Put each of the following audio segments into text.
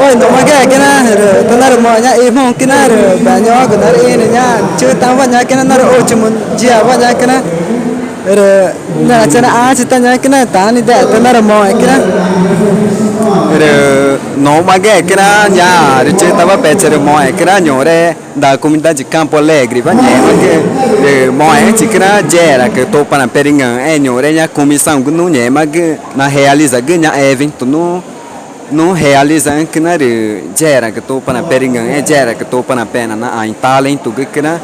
ôi tụi mà cái na rồi tụi nó mọi nhá im không cái na rồi bà nhỏ của nó đi này nhá chưa tao vào nhá cái nó ôi chừng mình chia vào nhá cái na rồi là cho nó ăn chỉ tao nhá cái na tao đi để tụi nó mọi cái na rồi nó mà cái na nhà rồi chơi tao bắt bè chơi mọi cái na nhỏ đấy da comunidade Campo Alegre vai nhẹ mà cái rồi mọi chỉ cái na dễ là cái tô pana peringa nhỏ đấy nhá comissão cái nó nhẹ mà cái na realiza cái nhá evento nó realiza que na de gera que tô para peringa gera que tô para pena na ai talento que na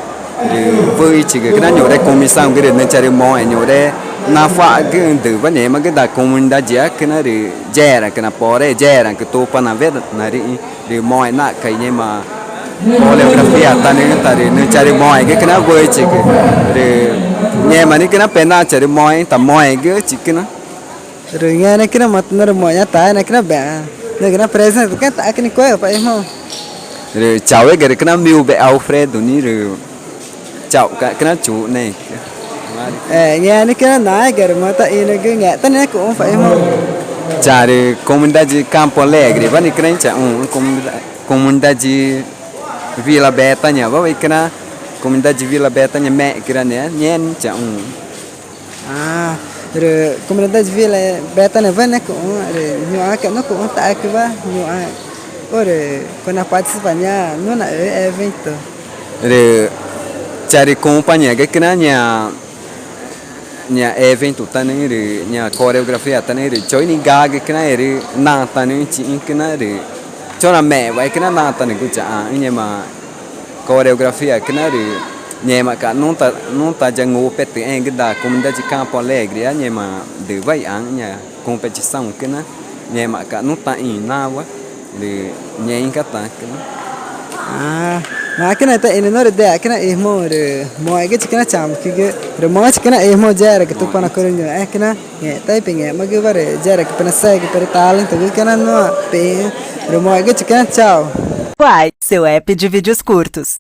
de vui chỉ cái na nhỏ đấy comissão cái de chare mo nhỏ đấy na fa cái từ vấn đề mà cái da comunidade que na de gera que na pore gera que tô para ver na de mo na cái nhưng mà coreografia ta nên ta de chare mo cái na vui chỉ cái de nhưng mà cái na pena chare mo ta mo cái chỉ cái na rồi nghe này cái nó mặt nó mọi nhá tai này cái nó bẻ này cái nó present cái tại cái này quay phải không rồi cháu ấy cái nó miêu bé Alfredo ní rồi cháu cái nó chủ này nghe này cái nó nói cái mà tại này cái nghe tên này cũng phải không chả rồi comunidade Campo Alegre vẫn cái này chả comunidade Vila Beta nhá vậy cái nó comunidade Vila Beta nhá mẹ cái này nhé chả à rồi comunidade Vila Beta này vẫn cũng rồi nhiều cái nó cũng tại cái ba nhiều rồi quando a participa nha nó là ở evento rồi chả rồi companhia cái nhà evento ta này rồi nhà coreografia ta này rồi chơi ni ga cái này rồi na ta này chỉ cái này rồi cho là mẹ vậy cái na ta này cũng chả nhưng mà coreografia cái này rồi nhà mà cả non ta já ngô pet cái da comunidade Campo Alegre nhà mà để vậy nhà competição cái nó nhà mà cả non ta in na quá để nhà in cái ta cái nó mà cái này tại nó để cái này mo rồi mọi cái nó chạm cái rồi mọi cái này mo ra cái tụ pana coi như cái này nghe tại bên nghe mà cái vào ra cái pana sai cái para talento cái nó pe rồi mọi cái nó chào Uai, seu app de vídeos curtos.